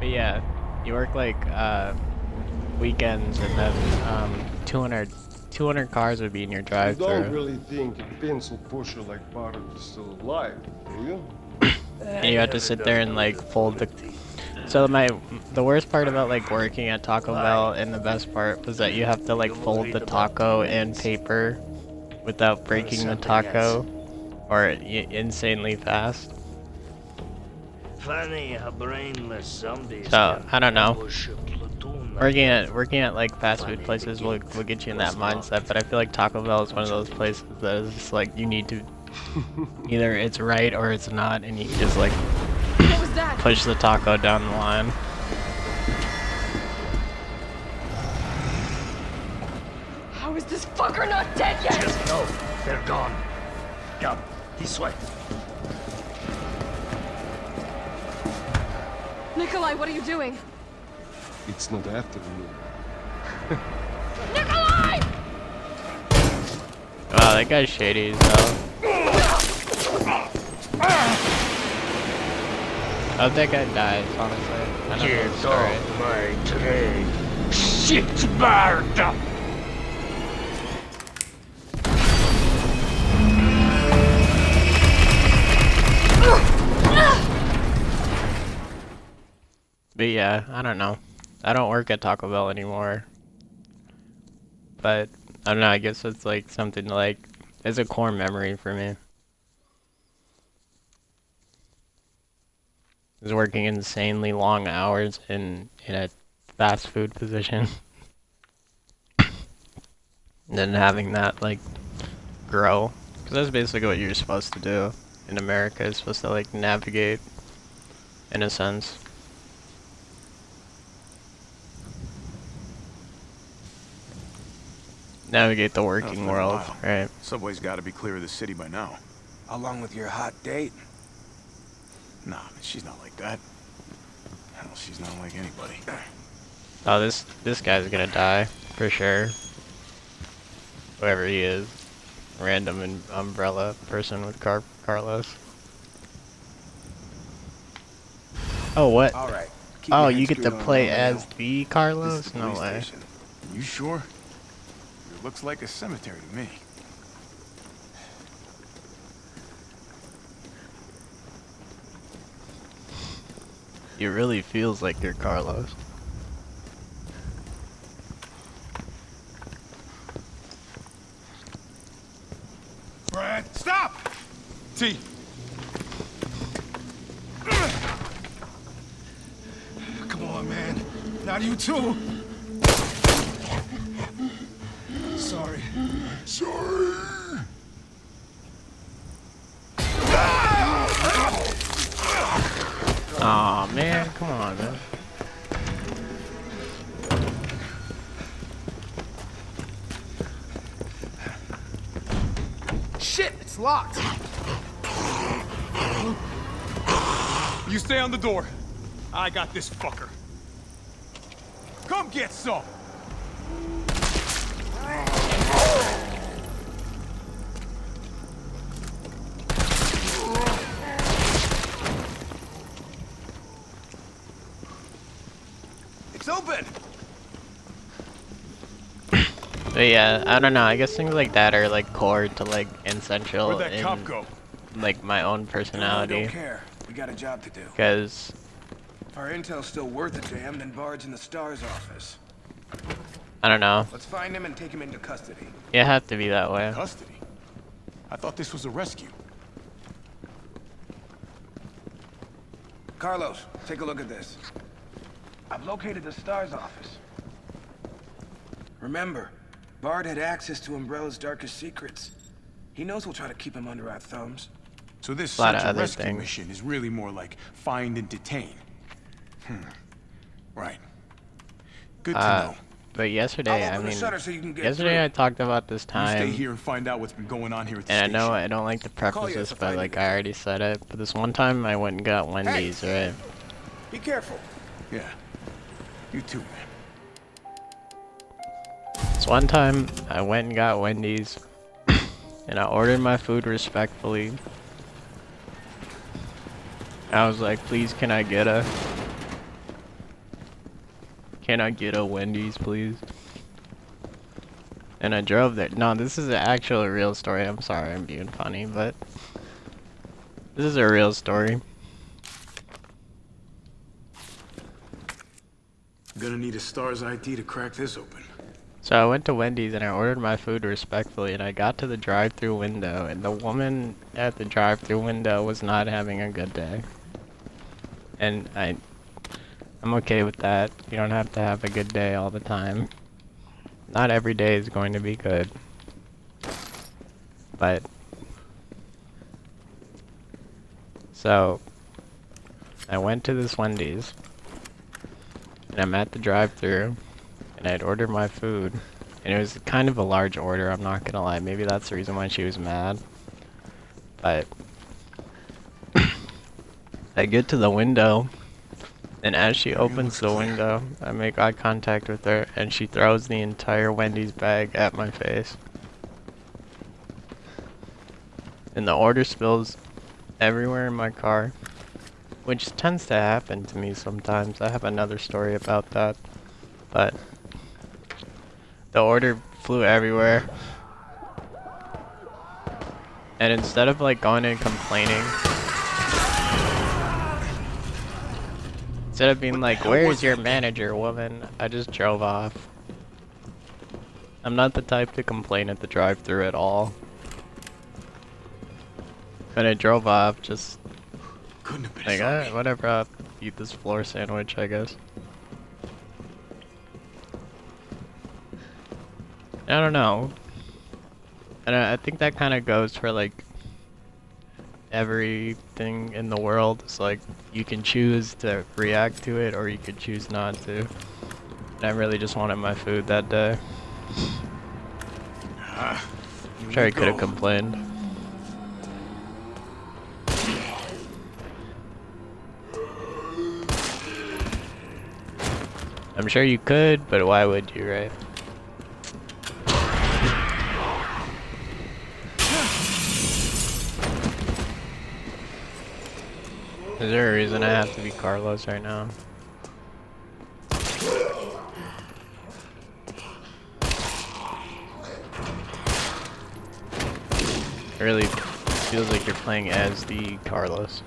But yeah, you work like weekends and then 200 cars would be in your You don't drive-through. really think a pencil pusher like Bart is still alive, do you? And you have to sit there and like fold the. So the worst part about like working at Taco Bell and the best part was that you have to like fold the taco in paper without breaking the taco, or insanely fast. Funny how brainless zombies So can I don't know. ambush a platoon like Working at like fast food places will get you in that mindset, but I feel like Taco Bell is one of those places that is just like you need to either it's right or it's not, and you can just like What was that? push the taco down the line. How is this fucker not dead yet? Just know they're gone. Come, this way. Nikolai, what are you doing? It's not after you. Nikolai! Wow, that guy's shady as hell. I hope that guy dies, honestly. I don't know Get the story. off my train. Shit, Bart! But yeah, I don't know. I don't work at Taco Bell anymore. But I don't know, I guess it's like something like it's a core memory for me. Is working insanely long hours in a fast food position. And then having that like grow. Because that's basically what you're supposed to do in America. It's supposed to like navigate in a sense. Navigate the working world, right? Subway's got to be clear of the city by now. Along with your hot date. Nah, man, she's not like that. Hell, she's not like anybody. Oh, this guy's gonna die for sure. Whoever he is, random umbrella person with Carlos. Oh, what? All right. Oh, you get to play as the Carlos? No way. You sure? It looks like a cemetery to me. It really feels like you're Carlos. Brad, stop! T. Come on, man. Not you too. Sorry. Sorry! Aw, man, come on, man. Shit, it's locked. You stay on the door. I got this fucker. Come get some! It's open. But yeah, I don't know. I guess things like that are like core to like essential Where'd that cop in go? like my own I personality. don't care. We got a job to do. Because If our intel's still worth a damn, then Bard's in the STARS office. I don't know. Let's find him and take him into custody. It have to be that way. Custody? I thought this was a rescue. Carlos, take a look at this. I've located the STARS office. Remember, Bard had access to Umbrella's darkest secrets. He knows we'll try to keep him under our thumbs. So this A lot of search and other rescue things. mission is really more like find and detain. Right. Good to know. But yesterday, I'll I open the mean, shutter so you can get yesterday through. I talked about this You stay time, here and find out what's been going on here at the and I station. know I don't like to call preface you this, if I but like find I already said it. But this one time I went and got Wendy's, right? Be careful. Yeah. You too, man. This one time I went and got Wendy's, and I ordered my food respectfully. I was like, please, can I get a? Can I get a Wendy's, please? And I drove there. No, this is an actual real story. I'm sorry I'm being funny, but this is a real story. Gonna need a STARS ID to crack this open. So I went to Wendy's and I ordered my food respectfully, and I got to the drive-thru window, and the woman at the drive-thru window was not having a good day. And I'm okay with that. You don't have to have a good day all the time. Not every day is going to be good. But so I went to this Wendy's and I'm at the drive-thru and I'd ordered my food, and it was kind of a large order, I'm not gonna lie. Maybe that's the reason why she was mad. But I get to the window, and as she opens the window, I make eye contact with her, and she throws the entire Wendy's bag at my face. And the order spills everywhere in my car, which tends to happen to me sometimes. I have another story about that, but the order flew everywhere. And instead of like going and complaining, instead of being like, "Where's your manager, woman?" I just drove off. I'm not the type to complain at the drive-thru at all. But I drove off, just Couldn't have been like, something. whatever, I'll eat this floor sandwich, I guess. I don't know. And I think that kind of goes for like everything in the world. It's like you can choose to react to it or you could choose not to. And I really just wanted my food that day. I'm sure I could have complained. I'm sure you could, but why would you, right? Is there a reason I have to be Carlos right now? It really feels like you're playing as the Carlos.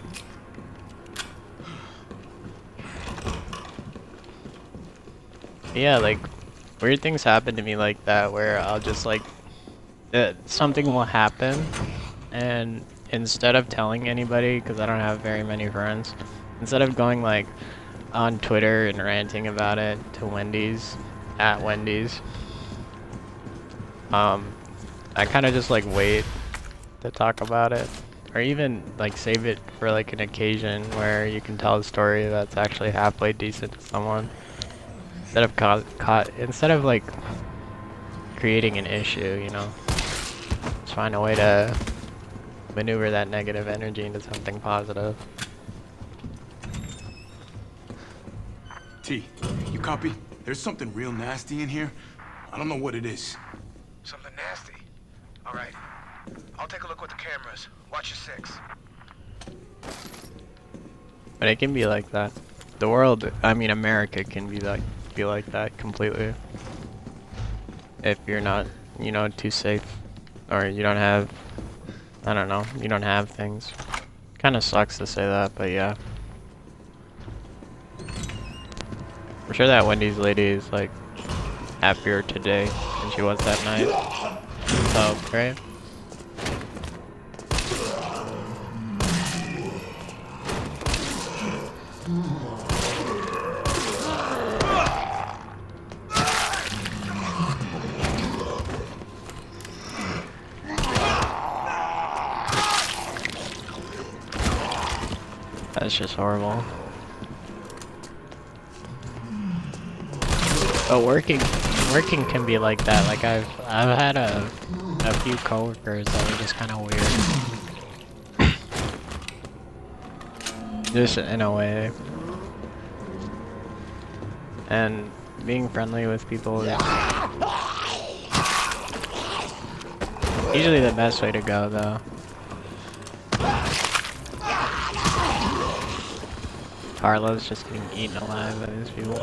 Yeah, like, weird things happen to me like that where I'll just like, something will happen, and instead of telling anybody, because I don't have very many friends, instead of going like on Twitter and ranting about it to Wendy's, at Wendy's, I kind of just like wait to talk about it, or even like save it for like an occasion where you can tell a story that's actually halfway decent to someone, instead of instead of like creating an issue, you know. Just find a way to maneuver that negative energy into something positive. T, you copy? There's something real nasty in here. I don't know what it is. Something nasty. All right. I'll take a look with the cameras. Watch your six. But it can be like that. The world, I mean America, can be like that completely. If you're not, you know, too safe, or you don't have, I don't know, you don't have things. Kind of sucks to say that, but yeah. I'm sure that Wendy's lady is like happier today than she was that night. So great. That's just horrible. But working can be like that. Like I've had a few coworkers that were just kind of weird. Just in a way. And being friendly with people is usually the best way to go, though. Carlos just getting eaten alive by these people.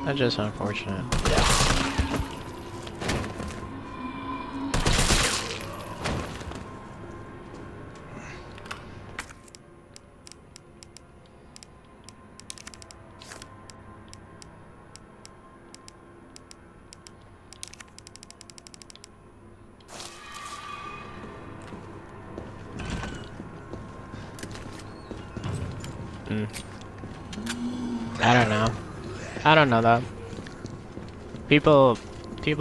That's just unfortunate. I don't know. I don't know though. People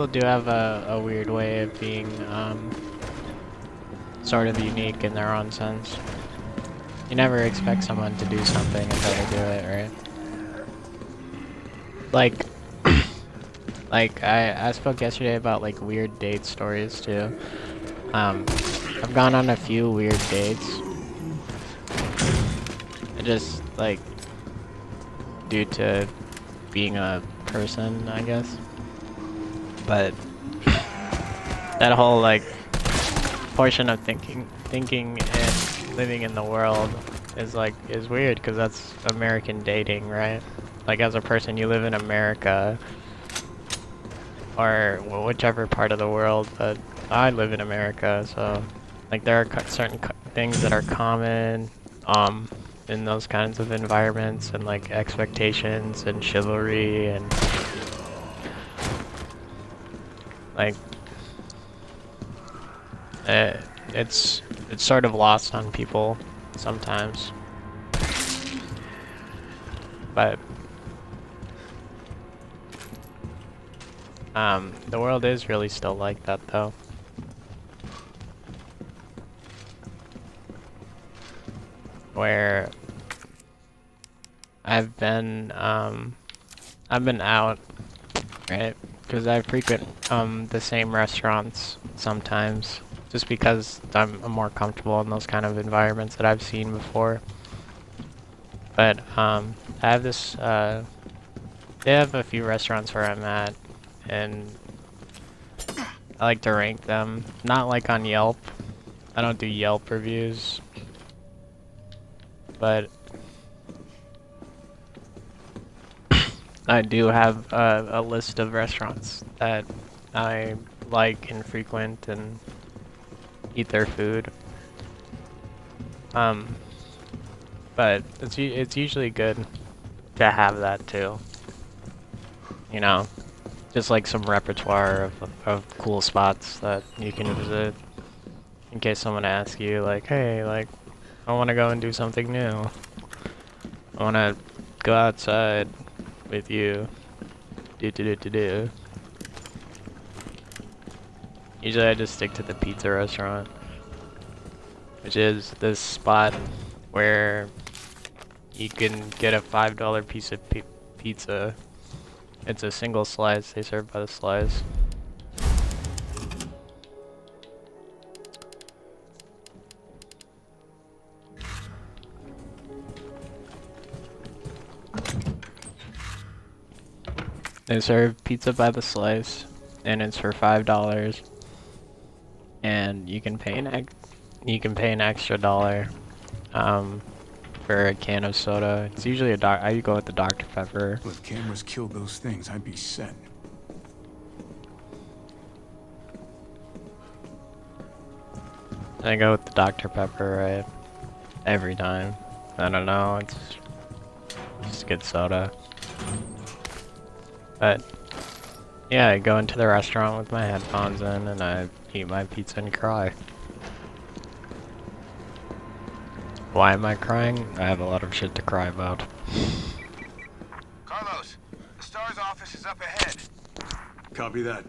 do have a weird way of being sort of unique in their own sense. You never expect someone to do something until they do it, right? Like like I spoke yesterday about like weird date stories too. I've gone on a few weird dates. Just like due to being a person, I guess. But that whole like portion of thinking and living in the world is weird because that's American dating, right? Like as a person, you live in America or whichever part of the world, but I live in America, so like there are certain things that are common in those kinds of environments, and like expectations and chivalry and like it's sort of lost on people sometimes, but the world is really still like that though. Where I've been out, right? Because I frequent the same restaurants sometimes, just because I'm more comfortable in those kind of environments that I've seen before. But I have this, they have a few restaurants where I'm at, and I like to rank them, not like on Yelp. I don't do Yelp reviews. But I do have a list of restaurants that I like and frequent and eat their food. But it's usually good to have that too. You know, just like some repertoire of cool spots that you can visit in case someone asks you like, hey, like, I want to go and do something new. I want to go outside with you. Do. Usually I just stick to the pizza restaurant, which is this spot where you can get a $5 piece of pizza. It's a single slice. They serve by the slice. They serve pizza by the slice, and it's for $5. And you can pay an extra $1 for a can of soda. It's usually I go with the Dr. Pepper. If cameras killed those things, I'd be set. I go with the Dr. Pepper, right? Every time. I don't know, it's just good soda. But yeah, I go into the restaurant with my headphones in and I eat my pizza and cry. Why am I crying? I have a lot of shit to cry about. Carlos, the STARS office is up ahead. Copy that.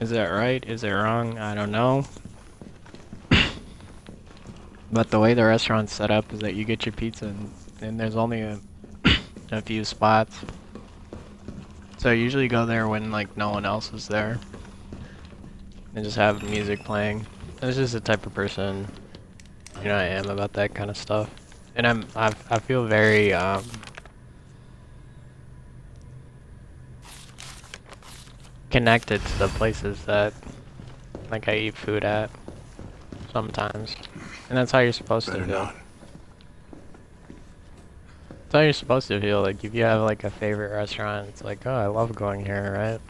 Is that right? Is it wrong? I don't know. But the way the restaurant's set up is that you get your pizza and there's only a few spots. So I usually go there when like no one else is there. And just have music playing. It's just the type of person, you know, I am about that kind of stuff. And I feel very connected to the places that like I eat food at sometimes. And that's how you're supposed to Better feel. not. how you're supposed to feel. Like if you have like a favorite restaurant, it's like, oh, I love going here, right?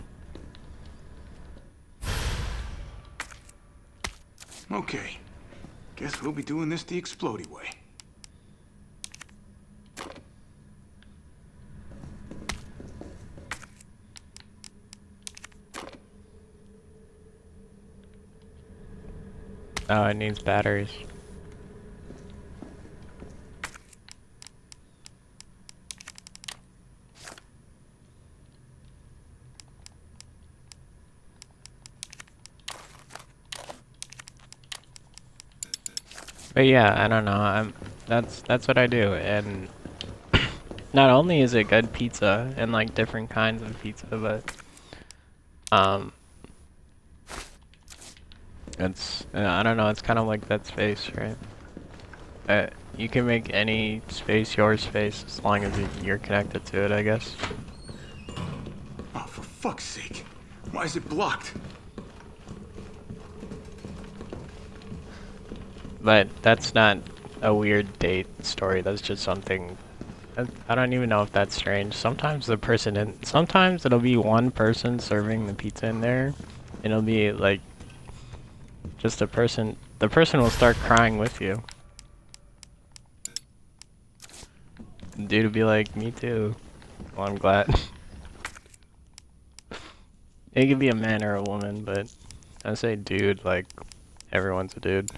Okay. Guess we'll be doing this the Explodey way. Oh, it needs batteries. But yeah, I don't know. That's what I do, and not only is it good pizza and like different kinds of pizza, but it's I don't know. It's kind of like that space, right? You can make any space your space as long as you're connected to it, I guess. Oh, for fuck's sake. Why is it blocked? But that's not a weird date story. That's just something. I don't even know if that's strange. Sometimes sometimes it'll be one person serving the pizza in there, and it'll be like just a person. The person will start crying with you. Dude will be like, me too. Well, I'm glad. It could be a man or a woman, but I say dude like everyone's a dude.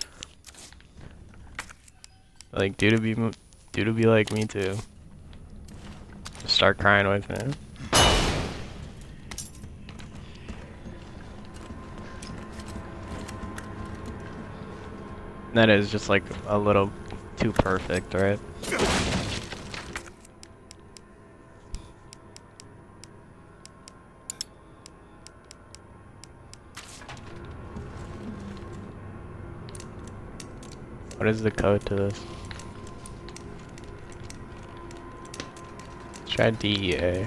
Like dude will be like, me too. Just start crying with me. That is just like a little too perfect, right? What is the code to this? Let's try DEA.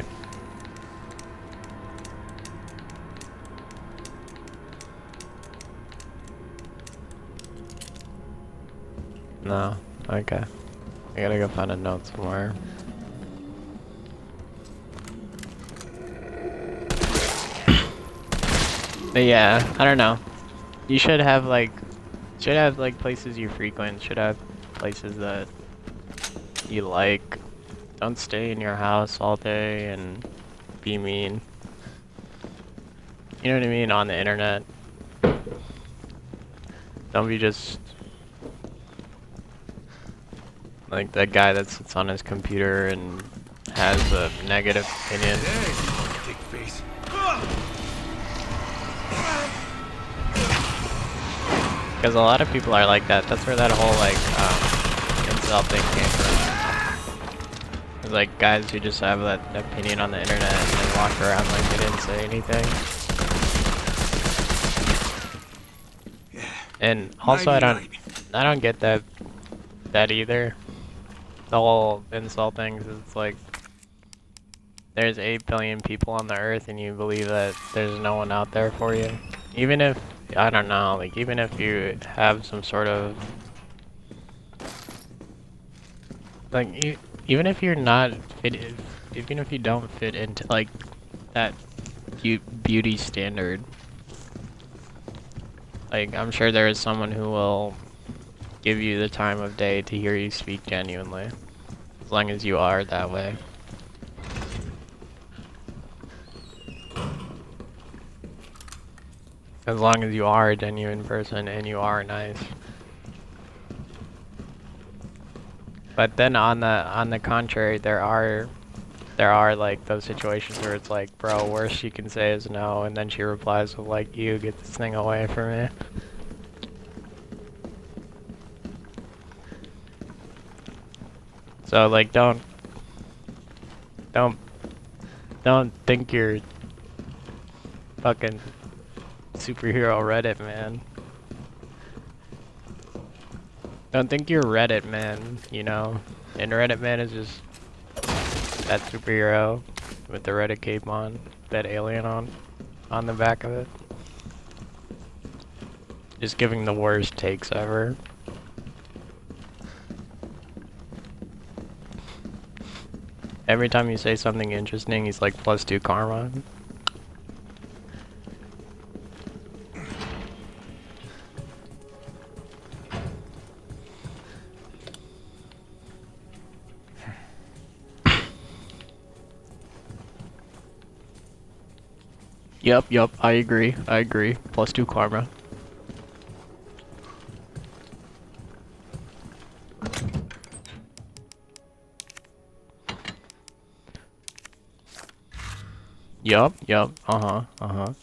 No, okay. I gotta go find a note somewhere. But yeah, I don't know. You should have like places you frequent, should have places that you like. Don't stay in your house all day and be mean. You know what I mean? On the internet. Don't be just like that guy that sits on his computer and has a negative opinion. Dick face. Because a lot of people are like that. That's where that whole like incel thing came from. There's like guys who just have that opinion on the internet and then walk around like they didn't say anything. And also I don't get that either. The whole incel thing is it's like there's 8 billion people on the earth and you believe that there's no one out there for you. Even if, I don't know, like even if you have some sort of like even if you're not fit, even if you don't fit into like that beauty standard, like I'm sure there is someone who will give you the time of day to hear you speak genuinely, as long as you are that way. As long as you are a genuine person and you are nice. But then on the contrary, there are like those situations where it's like, bro, worst you can say is no, and then she replies with like, you get this thing away from me. So like don't think you're fucking superhero Reddit man. Don't think you're Reddit man, you know? And Reddit man is just that superhero with the Reddit cape on, that alien on the back of it. Just giving the worst takes ever. Every time you say something interesting, he's like +2 karma. Yup, I agree, +2 karma. Yup, uh-huh.